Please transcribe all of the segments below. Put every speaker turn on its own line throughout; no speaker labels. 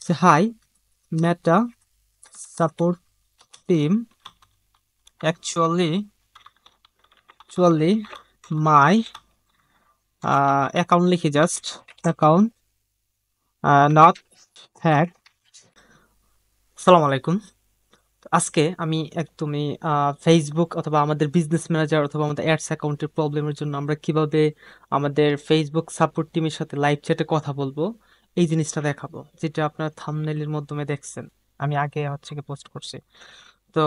Say hi, Meta support team. Actually my account লিখি just account not hacked. আসসালামু আলাইকুম। আজকে আমি একদমই ফেসবুক অথবা আমাদের বিজনেস ম্যানেজার অথবা আমাদের অ্যাডস অ্যাকাউন্টের প্রবলেমের জন্য আমরা কিভাবে আমাদের ফেসবুক সাপোর্ট টিমের সাথে লাইভ চ্যাটে কথা বলবো এই জিনিসটা দেখাবো, যেটা আপনার থাম্বনেইলের মাধ্যমে দেখছেন। আমি আগে হচ্ছে কি পোস্ট করছি। তো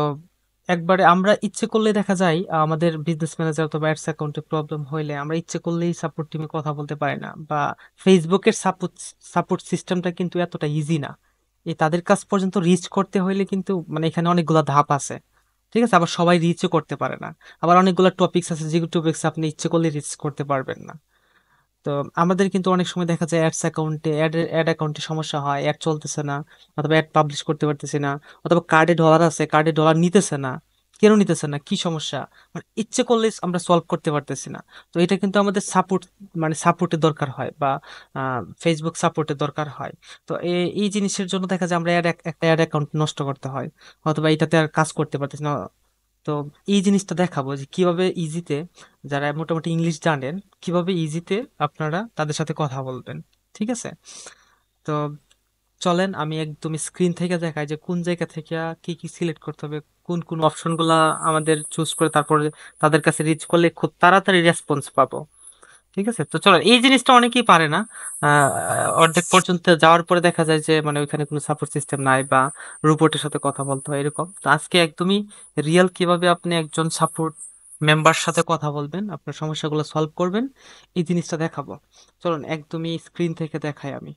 একবারে আমরা ইচ্ছে করলে দেখা যায় আমাদের বিজনেস ম্যানেজার অথবা অ্যাডস অ্যাকাউন্টে প্রবলেম হইলে আমরা ইচ্ছে করলেই সাপোর্ট টিমে কথা বলতে পারি না, বা ফেসবুকের সাপোর্ট সিস্টেমটা কিন্তু এতটা ইজি না। এই তাদের কাছ পর্যন্ত রিচ করতে হইলে কিন্তু মানে এখানে অনেকগুলো ধাপ আছে। ঠিক আছে, আবার সবাই রিচও করতে পারে না। আবার অনেকগুলো টপিকস আছে যেগুলো টপিকস আপনি ইচ্ছে করলে রিচ করতে পারবেন না। তো আমাদের কিন্তু অনেক সময় দেখা যায় অ্যাডস অ্যাকাউন্টে অ্যাড অ্যাকাউন্টে সমস্যা হয়, অ্যাড চলতেছে না, অথবা অ্যাড পাবলিশ করতে পারতেছি না, অথবা কার্ডে ডলার আছে, কার্ডে ডলার নিতেছে না। কেন নিতেছে না, কি সমস্যা, মানে ইচ্ছে করলে আমরা সলভ করতে পারতেছি না। তো এটা কিন্তু আমাদের সাপোর্ট, মানে সাপোর্টের দরকার হয়, বা ফেসবুক সাপোর্টের দরকার হয়। তো এই জিনিসের জন্য দেখা যায় আমরা একটা অ্যাড অ্যাকাউন্ট নষ্ট করতে হয়, অথবা এটাতে আর কাজ করতে পারতেছি না। তো এই জিনিসটা দেখাবো যে কিভাবে ইজিতে, যারা মোটামুটি ইংলিশ জানেন, কিভাবে ইজিতে আপনারা তাদের সাথে কথা বলবেন। ঠিক আছে, তো চলেন আমি একদম স্ক্রিন থেকে দেখাই যে কোন জায়গা থেকে কি কি সিলেক্ট করতে হবে, কোন কোন অপশনগুলা আমাদের চুজ করে তারপরে তাদের কাছে রিচ করলে খুব তাড়াতাড়ি রেসপন্স পাবো। ঠিক আছে, তো চলো, এই জিনিসটা অনেকেই পারে না। অর্ধেক পর্যন্ত যাওয়ার পরে দেখা যায় যে মানে ওইখানে কোনো সাপোর্ট সিস্টেম নাই, বা রোবটের সাথে কথা বলতে হয় এরকম। তো আজকে একদমই রিয়েল কিভাবে আপনি একজন সাপোর্ট মেম্বার সাথে কথা বলবেন, আপনার সমস্যাগুলো সলভ করবেন, এই জিনিসটা দেখাবো। চলুন একদমই স্ক্রিন থেকে দেখাই আমি।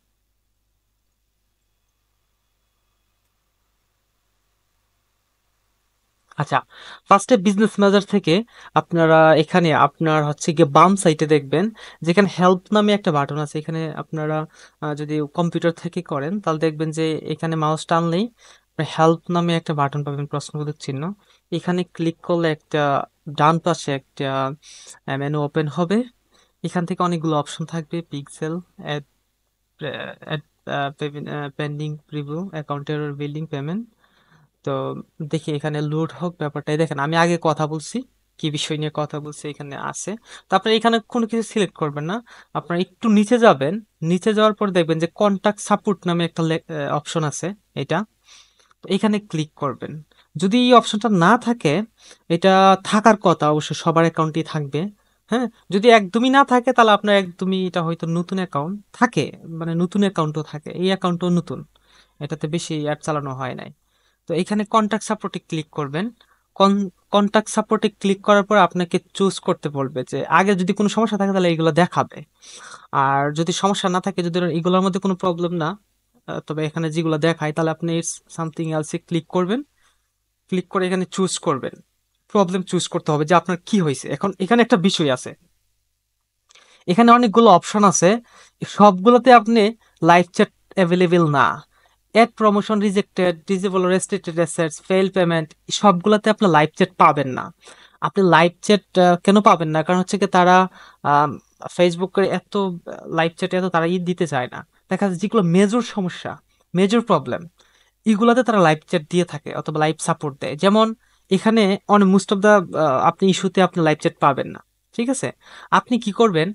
আচ্ছা, ফার্স্টে বিজনেস ম্যানেজার থেকে আপনারা এখানে আপনার হচ্ছে গিয়ে বাম সাইডে দেখবেন যেখানে হেল্প নামে একটা বাটন আছে। এখানে আপনারা যদি কম্পিউটার থেকে করেন তাহলে দেখবেন যে এখানে মাউস টানলেই হেল্প নামে একটা বাটন পাবেন, প্রশ্নবোধক চিহ্ন। এখানে ক্লিক করলে একটা ডান পাশে একটা মেনু ওপেন হবে। এখান থেকে অনেকগুলো অপশন থাকবে, পিক্সেল, পেন্ডিং, প্রিভিউ, অ্যাকাউন্টের, বিল্ডিং, পেমেন্ট। তো দেখি এখানে লোড হোক ব্যাপারটাই দেখেন। আমি আগে কথা বলছি, কি বিষয় নিয়ে কথা বলছি এখানে আছে। তো আপনার এখানে কোনো কিছু সিলেক্ট করবেন না, আপনার একটু নিচে যাবেন। নিচে যাওয়ার পর দেখবেন যে কন্টাক্ট সাপোর্ট নামে একটা অপশন আছে, এটা। তো এখানে ক্লিক করবেন। যদি এই অপশনটা না থাকে, এটা থাকার কথা অবশ্য সবার অ্যাকাউন্টেই থাকবে। হ্যাঁ, যদি একদমই না থাকে তাহলে আপনার একদমই এটা হয়তো নতুন অ্যাকাউন্ট থাকে, মানে নতুন অ্যাকাউন্টও থাকে, এই অ্যাকাউন্টও নতুন, এটাতে বেশি অ্যাড চালানো হয় নাই। তো এখানে কন্টাক্ট সাপোর্টে ক্লিক করবেন। কন্টাক্ট সাপোর্টে ক্লিক করার পর আপনাকে চুজ করতে বলবে যে আগে যদি কোনো সমস্যা থাকে তাহলে এগুলো দেখাবে, আর যদি সমস্যা না থাকে, যদি এগুলোর মধ্যে কোনো প্রবলেম না, তবে এখানে যেগুলো দেখায়, তাহলে আপনি সামথিং এলসে ক্লিক করবেন। ক্লিক করে এখানে চুজ করবেন, প্রবলেম চুজ করতে হবে যে আপনার কি হয়েছে। এখন এখানে একটা বিষয় আছে, এখানে অনেকগুলো অপশন আছে, সবগুলোতে আপনি লাইভ চ্যাট অ্যাভেলেবেল না। Ad promotion rejected, disable, restricted assets, fail payment, সবগুলোতে আপনি লাইভ চ্যাট পাবেন না। আপনি লাইভ চ্যাট কেন পাবেন না, কারণ হচ্ছে কি তারা ফেসবুকের এত লাইভ চ্যাটে এত তারা দিতে চায় না। দেখা যাচ্ছে যেগুলো মেজর সমস্যা, মেজর প্রবলেম, এগুলাতে তারা লাইভ চ্যাট দিয়ে থাকে অথবা লাইভ সাপোর্ট দেয়। যেমন এখানে অনেক মোস্ট অফ দা আপনি ইস্যুতে আপনি লাইভ চ্যাট পাবেন না। ঠিক আছে, আপনি কি করবেন,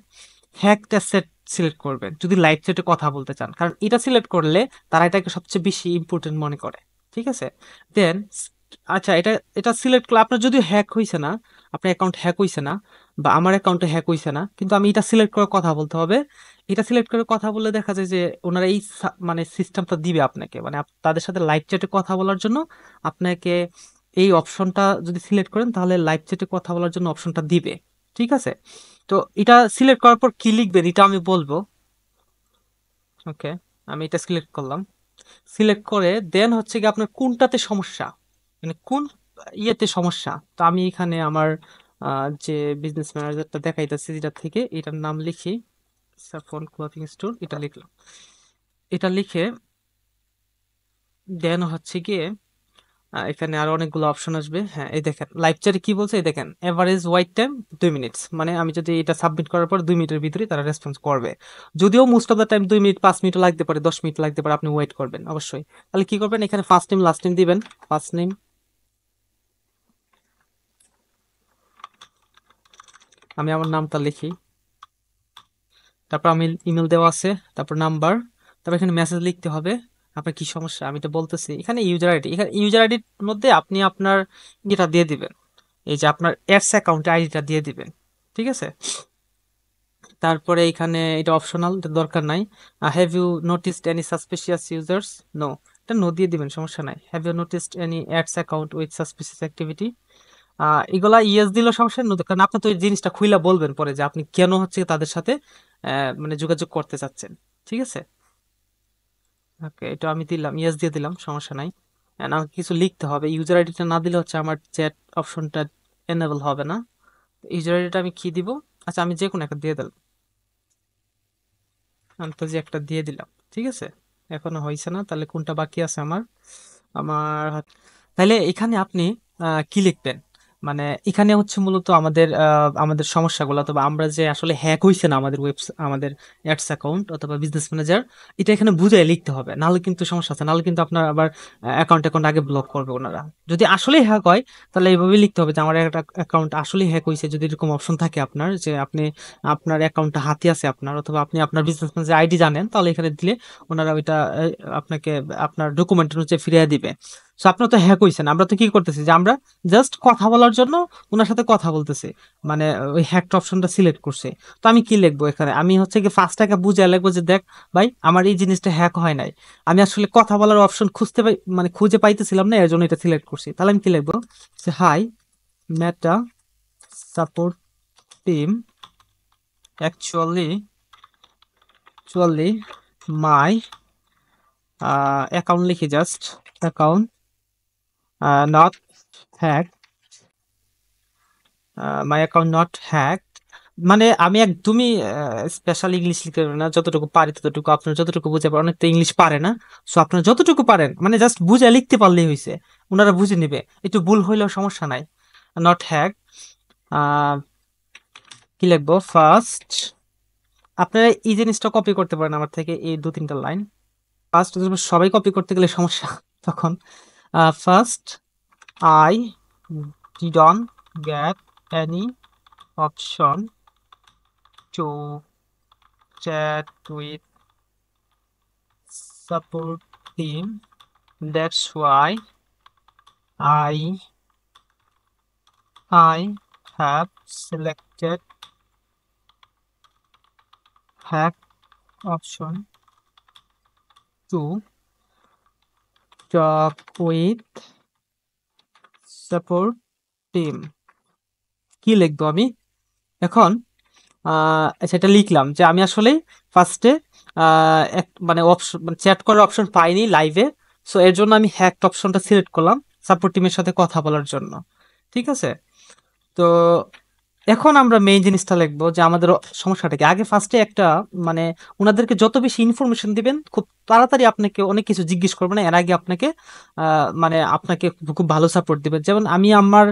হ্যাকটা সেট সিলেক্ট করবেন যদি লাইভ চ্যাটে কথা বলতে চান, কারণ এটা সিলেক্ট করলে তারা এটাকে সবচেয়ে বেশি ইম্পর্টেন্ট মনে করে। ঠিক আছে, দেন আচ্ছা, এটা এটা সিলেক্ট করলে আপনার যদিও হ্যাক হয়েছে না, আপনার অ্যাকাউন্ট হ্যাক হয়েছে না, বা আমার অ্যাকাউন্টে হ্যাক হয়েছে না, কিন্তু আমি এটা সিলেক্ট করে কথা বলতে হবে। এটা সিলেক্ট করে কথা বললে দেখা যায় যে ওনারা এই মানে সিস্টেমটা দিবে আপনাকে, মানে তাদের সাথে লাইভ চ্যাটে কথা বলার জন্য আপনাকে এই অপশনটা যদি সিলেক্ট করেন তাহলে লাইভ চ্যাটে কথা বলার জন্য অপশনটা দিবে। ঠিক আছে, তো এটা সিলেক্ট করার পর কি লিখবেন এটা আমি বলবো। ওকে, আমি এটা সিলেক্ট করলাম। সিলেক্ট করে দেন হচ্ছে কি আপনার কোনটাতে সমস্যা, মানে কোন ইয়েতে সমস্যা। তো আমি এখানে আমার যে বিজনেস ম্যানেজারটা দেখাইতেছি যেটা থেকে, এটার নাম লিখি, সাফন ক্লথিং স্টোর, এটা লিখলাম। এটা লিখে দেন হচ্ছে গিয়ে এখানে আরো অনেকগুলো অপশন আসবে। হ্যাঁ, এই দেখেন লাইভ চ্যাটে কি বলছে, এই দেখেন এভারেজ ওয়েট টাইম 2 মিনিটস, মানে আমি যদি এটা সাবমিট করার পর 2 মিনিটের ভিতরে তারা রেসপন্স করবে। যদিও most of the time 2 minute, 5 minute লাগতে পারে, 10 মিনিট লাগতে পারে, আপনি ওয়েট করবেন অবশ্যই। তাহলে কি করবেন, এখানে ফার্স্ট নেম লাস্ট নেম দিবেন। ফার্স্ট নেম, আমি আমার নামটা লিখি, তারপর আমি ইমেল দেওয়া আছে, তারপর নাম্বার, তারপর এখানে মেসেজ লিখতে হবে। আপনার কি সমস্যা আমি তো বলতেছি। এখানে ইউজার আইডি, এখানে ইউজার আইডির মধ্যে আপনি আপনার ইয়েটা দিয়ে দিবেন, এই যে আপনার অ্যাডস অ্যাকাউন্ট আইডিটা দিয়ে দিবেন, ঠিক আছে। তারপরে এখানে এটা অপশনাল, এটা দরকার নাই। Have you noticed any suspicious users? No, এটা নো দিয়ে দিবেন, সমস্যা নাই। Have you noticed any ads account with suspicious activity? এগুলা ইয়েস দিলেও সমস্যা নেই, কারণ আপনি তো এই জিনিসটা খুইলা বলবেন পরে যে আপনি কেন হচ্ছে তাদের সাথে মানে যোগাযোগ করতে চাচ্ছেন, ঠিক আছে। ওকে, এটা আমি দিলাম, ইয়েস দিয়ে দিলাম, সমস্যা নাই। And আমাকে কিছু লিখতে হবে, ইউজার আইডিটা না দিলে হচ্ছে আমার চ্যাট অপশনটা এনেবল হবে না। ইউজার আইডিটা আমি কি দিব? আচ্ছা, আমি যে কোনো একটা দিয়ে দিলাম, আমি তো যে একটা দিয়ে দিলাম, ঠিক আছে। এখনো হয়েছে না, তাহলে কোনটা বাকি আছে আমার? আমার তাহলে এখানে আপনি কি লিখবেন, মানে এখানে হচ্ছে মূলত আমাদের আমাদের সমস্যাগুলো, অথবা আমরা যে আসলে হ্যাক হয়েছে না আমাদের আমাদের অ্যাডস অ্যাকাউন্ট অথবা বিজনেস ম্যানেজার, এটা এখানে বুঝাই লিখতে হবে, নাহলে কিন্তু সমস্যা আছে, নাহলে কিন্তু আপনার আবার অ্যাকাউন্ট অ্যাকাউন্ট আগে ব্লক করবে ওনারা। যদি আসলেই হ্যাক হয় তাহলে এইভাবে লিখতে হবে যে আমার একটা অ্যাকাউন্ট আসলেই হ্যাক হয়েছে, যদি এরকম অপশন থাকে আপনার যে আপনি আপনার অ্যাকাউন্টটা হাতে আছে আপনার, অথবা আপনি আপনার বিজনেস ম্যানেজার আইডি জানেন, তাহলে এখানে দিলে ওনারা ওইটা আপনাকে আপনার ডকুমেন্টের হচ্ছে ফিরিয়ে দিবে। সো আপনার তো হ্যাক হইছে না, আমরা তো কি করতেছি যে আমরা জাস্ট কথা বলার জন্য ওনার সাথে কথা বলতেছি, মানে ওই হ্যাকড অপশনটা সিলেক্ট করছে। তো আমি কি লিখবো এখানে, আমি হচ্ছে কি ফার্স্টটাকে বুঝে লিখবো যে দেখ ভাই, আমার এই জিনিসটা হ্যাক হয় নাই, আমি আসলে কথা বলার অপশন খুঁজতে পাই, মানে খুঁজে পাইতেছিলাম না, এর জন্য এটা সিলেক্ট করছি। তাহলে আমি কি লিখবো, যে hi Meta support team, actually my account লিখি, just account not hack, my account not hack, মানে আমি একদমই স্পেশাল ইংলিশ লিখতে পারি না, যতটুকু পারি ততটুকু, আপনার যতটুকু বুঝে পারেন, অনেক তো ইংলিশ পারে না। সো আপনার যতটুকু পারেন মানে জাস্ট বুঝে লিখতে পারলেই হয়েছে, ওনারা বুঝে নেবে, একটু ভুল হইলেও সমস্যা নাই। নট হ্যাক, কি লিখবো ফার্স্ট, আপনারা এই জিনিসটা কপি করতে পারেন আমার থেকে, এই 2-3টা লাইন। ফার্স্ট, সবাই কপি করতে গেলে সমস্যা তখন। First, I didn't get any option to chat with support team. That's why I I have selected hack option to talk with support team. কি লিখবো আমি এখন? সেটা লিখলাম যে আমি আসলে ফার্স্টে মানে অপশন, মানে চ্যাট করার অপশন পাইনি লাইভে, সো এর জন্য আমি হ্যাকড অপশনটা সিলেক্ট করলাম সাপোর্ট টিমের সাথে কথা বলার জন্য, ঠিক আছে। তো এখন আমরা মেইন জিনিসটা লিখবো যে আমাদের সমস্যাটা কি। আগে ফার্স্টে একটা, মানে ওনাদেরকে যত বেশি ইনফরমেশন দিবেন খুব তাড়াতাড়ি আপনাকে অনেক কিছু জিজ্ঞেস করবে না, এর আগে আপনাকে মানে আপনাকে খুব ভালো সাপোর্ট দিবে। যেমন আমি আমার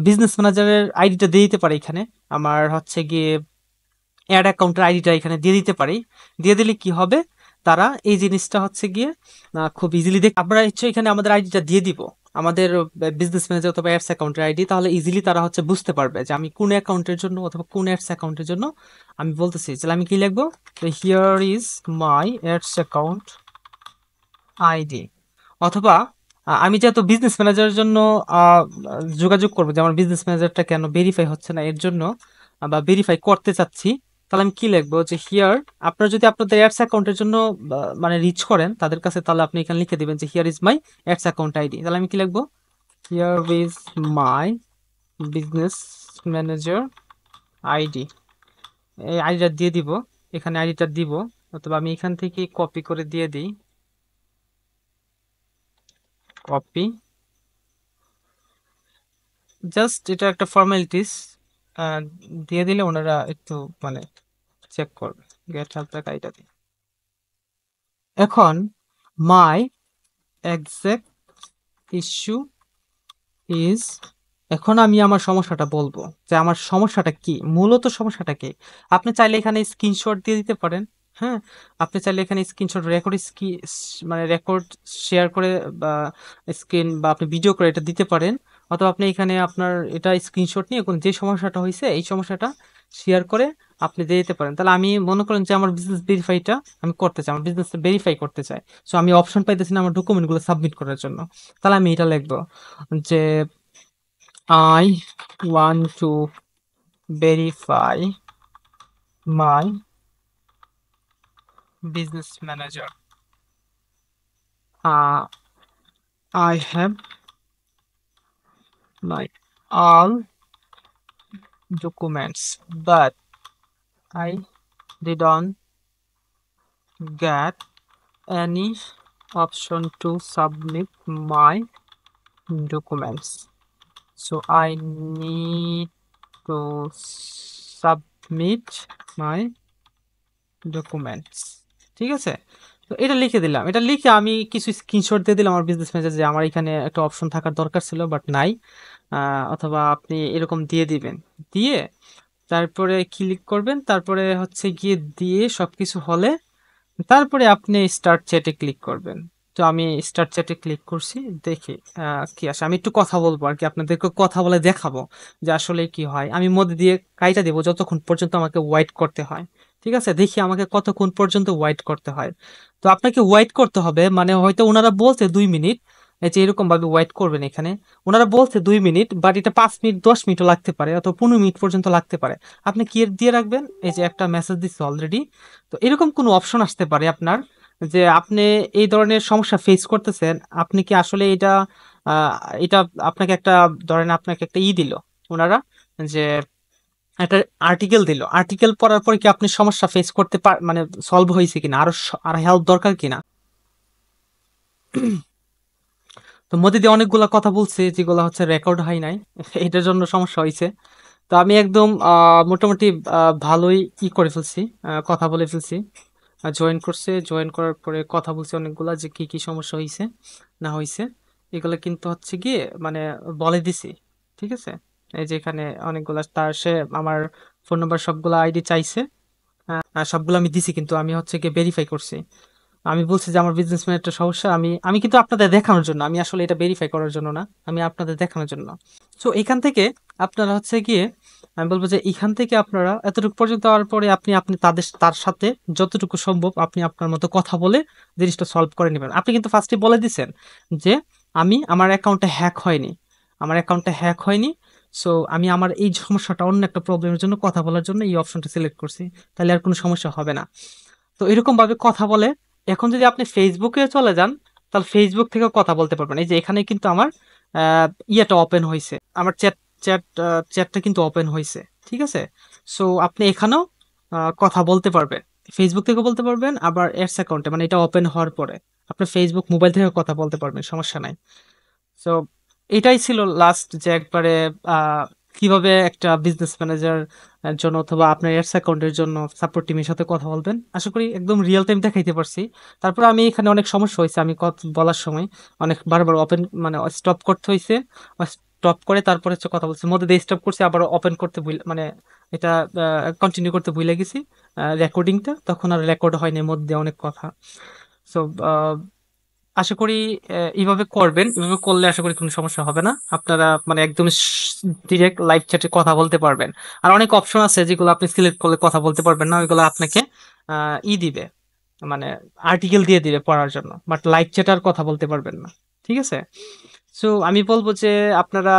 বিজনেস ম্যানেজারের আইডিটা দিয়ে দিতে পারি এখানে, আমার হচ্ছে গিয়ে অ্যাড অ্যাকাউন্টের আইডিটা এখানে দিয়ে দিতে পারি। দিয়ে দিলে কি হবে, তারা এই জিনিসটা হচ্ছে গিয়ে খুব ইজিলি দেখ, আমরা হচ্ছে এখানে আমাদের আইডিটা দিয়ে দিব, আমাদের বিজনেস ম্যানেজার অথবা অ্যাডস অ্যাকাউন্টের আইডি, তাহলে ইজিলি তারা হচ্ছে বুঝতে পারবে যে আমি কোন অ্যাকাউন্টের জন্য অথবা কোন অ্যাডস অ্যাকাউন্টের জন্য আমি বলতেছি। তাহলে আমি কি লিখবো, here is my ads account ID, অথবা আমি যেহেতু বিজনেস ম্যানেজারের জন্য আহ, যোগাযোগ করবো যে আমার বিজনেস ম্যানেজারটা কেন ভেরিফাই হচ্ছে না এর জন্য, বা ভেরিফাই করতে চাচ্ছি, তাহলে আমি কি লিখবো, যে হিয়ার, আপনারা যদি আপনাদের অ্যাডস অ্যাকাউন্টের জন্য মানে রিচ করেন তাদের কাছে, তাহলে আপনি এখানে লিখে দিবেন যে here is my ads account ID. তাহলে আমি কি লিখবো, here is my business manager ID, এই আইডিটা দিয়ে দিব, এখানে আইডিটা দিব, অথবা আমি এখান থেকে কপি করে দিয়ে দিই, কপি, জাস্ট এটা একটা ফর্মালিটিস, দিয়ে দিলে ওনারা একটু মানে চেক করবে। গেট হেল্প আইডিটা দিই। এখন মাই এক্সাক্ট ইস্যু ইজ, এখন আমি আমার সমস্যাটা বলবো যে আমার সমস্যাটা কি, মূলত সমস্যাটা কি। আপনি চাইলে এখানে স্ক্রিনশট দিয়ে দিতে পারেন। হ্যাঁ, আপনি চাইলে এখানে স্ক্রিনশট রেকর্ড মানে রেকর্ড শেয়ার করে বা স্ক্রিন বা আপনি ভিডিও করে এটা দিতে পারেন। অথবা আপনি এখানে আপনার এটা স্ক্রিনশট নিয়ে কোন যে সমস্যাটা হয়েছে এই সমস্যাটা শেয়ার করে আপনি দিয়ে দিতে পারেন। তাহলে আমি মনে করেন যে আমার বিজনেস ভেরিফাইটা আমি করতে চাই, আমার বিজনেস ভেরিফাই করতে চাই। সো আমি অপশন পাইতেছি না আমার ডকুমেন্টগুলো সাবমিট করার জন্য। তাহলে আমি এটা লিখবো যে I want to verify my business manager. I have my all documents, but I didn't get any option to submit my documents. So I need to submit my documents. ঠিক আছে, তো এটা লিখে দিলাম। এটা লিখে আমি কিছু স্ক্রিনশট দিয়ে দিলাম আমার বিজনেস ম্যানেজার যে আমার এখানে একটা অপশন থাকার দরকার ছিল বাট নাই। অথবা আপনি এরকম দিয়ে দিবেন, দিয়ে তারপরে ক্লিক করবেন, তারপরে হচ্ছে গিয়ে দিয়ে সবকিছু হলে তারপরে আপনি স্টার্ট চ্যাটে ক্লিক করবেন। তো আমি স্টার্ট চ্যাটে ক্লিক করছি, দেখি কি আসে। আমি একটু কথা বলবো আর কি, আপনাদেরকে কথা বলে দেখাবো যে আসলে কি হয়। আমি মধ্যে দিয়ে কাইটা দেবো যতক্ষণ পর্যন্ত আমাকে ওয়েট করতে হয়। ঠিক আছে, দেখি আমাকে কতক্ষণ পর্যন্ত ওয়েট করতে হয়। তো আপনাকে ওয়েট করতে হবে, মানে হয়তো ওনারা বলছে 2 মিনিট, এই যে এরকম ভাবে ওয়েট করবেন এখানে। ওনারা বলছে 2 মিনিট, বাট এটা 5 মিনিট 10 মিনিটও লাগতে পারে, অথবা 15 মিনিট পর্যন্ত লাগতে পারে। আপনি কি দিয়ে রাখবেন, এই যে একটা মেসেজ দিচ্ছে অলরেডি। তো এরকম কোনো অপশন আসতে পারে আপনার, যে আপনি এই ধরনের সমস্যা ফেস করতেছেন। আপনি কি আসলে এটা আহ, এটা আপনাকে একটা, ধরেন আপনাকে একটা দিল ওনারা, যে একটা আর্টিকেল দিল, আর্টিকেল পড়ার পর কি আপনি সমস্যা ফেস করতে মানে সলভ হয়েছে কিনা, আর হেল্প দরকার কিনা। তো মধ্যে দিয়ে অনেকগুলা কথা বলছে যেগুলো হচ্ছে রেকর্ড হয় নাই, এটার জন্য সমস্যা হয়েছে। তো আমি একদম মোটামুটি ভালোই করে ফেলছি, কথা বলে ফেলছি। জয়েন করছে, জয়েন করার পরে কথা বলছে অনেকগুলা যে কি কি সমস্যা হয়েছে না হয়েছে, এগুলো কিন্তু হচ্ছে গিয়ে মানে বলে দিছি। ঠিক আছে, এই যে এখানে অনেকগুলা, তার সে আমার ফোন নাম্বার সবগুলা আইডি চাইছে। সবগুলো আমি দিছি, কিন্তু আমি হচ্ছে গিয়ে ভেরিফাই করছি। আমি বলছি যে আমার বিজনেসম্যান একটা সমস্যা, আমি আমি কিন্তু আপনাদের দেখানোর জন্য, আমি আসলে এটা ভেরিফাই করার জন্য না, আমি আপনাদের দেখানোর জন্য। সো এখান থেকে আপনারা হচ্ছে গিয়ে, আমি বলবো যে এখান থেকে আপনারা এতটুকু পর্যন্ত হওয়ার পরে আপনি আপনি তার সাথে যতটুকু সম্ভব আপনি আপনার মতো কথা বলে জিনিসটা সলভ করে নেবেন। আপনি কিন্তু ফার্স্টে বলে দিছেন যে আমার অ্যাকাউন্টে হ্যাক হয়নি, আমার অ্যাকাউন্টে হ্যাক হয়নি। সো আমি আমার এই সমস্যাটা, অন্য একটা প্রবলেমের জন্য কথা বলার জন্য এই অপশনটা সিলেক্ট করছি, তাহলে আর কোনো সমস্যা হবে না। তো এরকম ভাবে কথা বলে। এখন যদি আপনি ফেসবুকে চলে যান, তাহলে ফেসবুক থেকেও কথা বলতে পারবেন। এই যে এখানে কিন্তু আমার ইয়েটা ওপেন হয়েছে, আমার চ্যাট চ্যাটটা কিন্তু ওপেন হয়েছে। ঠিক আছে, সো আপনি এখানেও কথা বলতে পারবেন, ফেসবুক থেকেও বলতে পারবেন, আবার এডস অ্যাকাউন্টে মানে এটা ওপেন হওয়ার পরে আপনি ফেসবুক মোবাইল থেকে কথা বলতে পারবেন, সমস্যা নাই। সো এটাই ছিল লাস্ট, যে একবারে আহ, কিভাবে একটা বিজনেস ম্যানেজার জন্য অথবা আপনার এডস অ্যাকাউন্টের জন্য সাপোর্ট টিমের সাথে কথা বলবেন। আশা করি একদম রিয়েল টাইম দেখাইতে পারছি। তারপর আমি এখানে অনেক সমস্যা হয়েছে, আমি কথা বলার সময় অনেক বারবার ওপেন মানে স্টপ করতে হয়েছে, স্টপ করে তারপরে হচ্ছে কথা বলছি, মধ্যে দিয়ে স্টপ করছি, আবার ওপেন করতে মানে এটা কন্টিনিউ করতে ভুলে গেছি রেকর্ডিংটা, তখন আর রেকর্ড হয়নি মধ্যে অনেক কথা। সো আশা করি এইভাবে করবেন, এইভাবে করলে আশা করি কোনো সমস্যা হবে না। আপনারা মানে একদম ডিরেক্ট লাইভ চ্যাটে কথা বলতে পারবেন। আর অনেক অপশন আছে যেগুলো আপনি সিলেক্ট করলে কথা বলতে পারবেন না, ওইগুলো আপনাকে দিবে, মানে আর্টিকেল দিয়ে দিবে পড়ার জন্য, বাট লাইভ চ্যাট আর কথা বলতে পারবেন না। ঠিক আছে, সো আমি বলবো যে আপনারা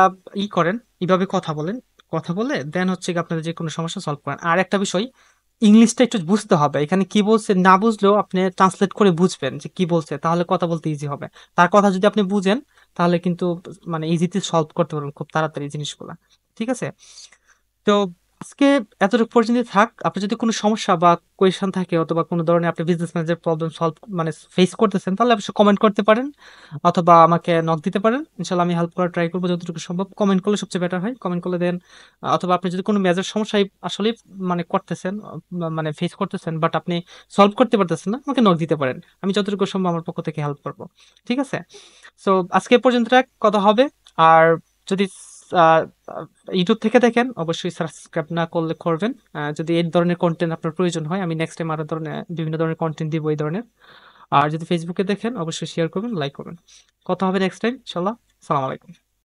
করেন, এইভাবে কথা বলেন, কথা বলে দেন হচ্ছে কি আপনাদের যে কোনো সমস্যা সলভ করেন। আর একটা বিষয়, ইংলিশটা একটু বুঝতে হবে, এখানে কি বলছে না বুঝলেও আপনি ট্রান্সলেট করে বুঝবেন যে কি বলছে, তাহলে কথা বলতে ইজি হবে। তার কথা যদি আপনি বুঝেন তাহলে কিন্তু মানে ইজিতে সলভ করতে পারবেন খুব তাড়াতাড়ি জিনিসগুলা। ঠিক আছে, তো আজকে এতটুকু পর্যন্ত থাক। আপনার যদি কোনো সমস্যা বা কোয়েশ্চেন থাকে অথবা কোনো ধরনের আপনি বিজনেস ম্যানেজার প্রবলেম সলভ মানে ফেস করতেছেন, তাহলে অবশ্যই কমেন্ট করতে পারেন অথবা আমাকে নক দিতে পারেন। ইনশাল্লাহ আমি হেল্প করার ট্রাই করবো যতটুকু সম্ভব। কমেন্ট করলে সবচেয়ে বেটার হয়, কমেন্ট করলে দেন। অথবা আপনি যদি কোনো মেজর সমস্যায় আসলে মানে করতেছেন, মানে ফেস করতেছেন, বাট আপনি সলভ করতে পারতেছেন না, আমাকে নক দিতে পারেন। আমি যতটুকু সম্ভব আমার পক্ষ থেকে হেল্প করবো। ঠিক আছে? সো আজকে এ পর্যন্ত রাখ, কথা হবে। আর যদি আহ, ইউটিউব থেকে দেখেন অবশ্যই সাবস্ক্রাইব না করলে করবেন। যদি এই ধরনের কন্টেন্ট আপনার প্রয়োজন হয়, আমি নেক্সট টাইম আরো ধরনের বিভিন্ন ধরনের কন্টেন্ট দিব এই ধরনের। আর যদি ফেসবুকে দেখেন অবশ্যই শেয়ার করবেন, লাইক করবেন। কথা হবে নেক্সট টাইম ইনশাল্লাহ। সালাম আলাইকুম।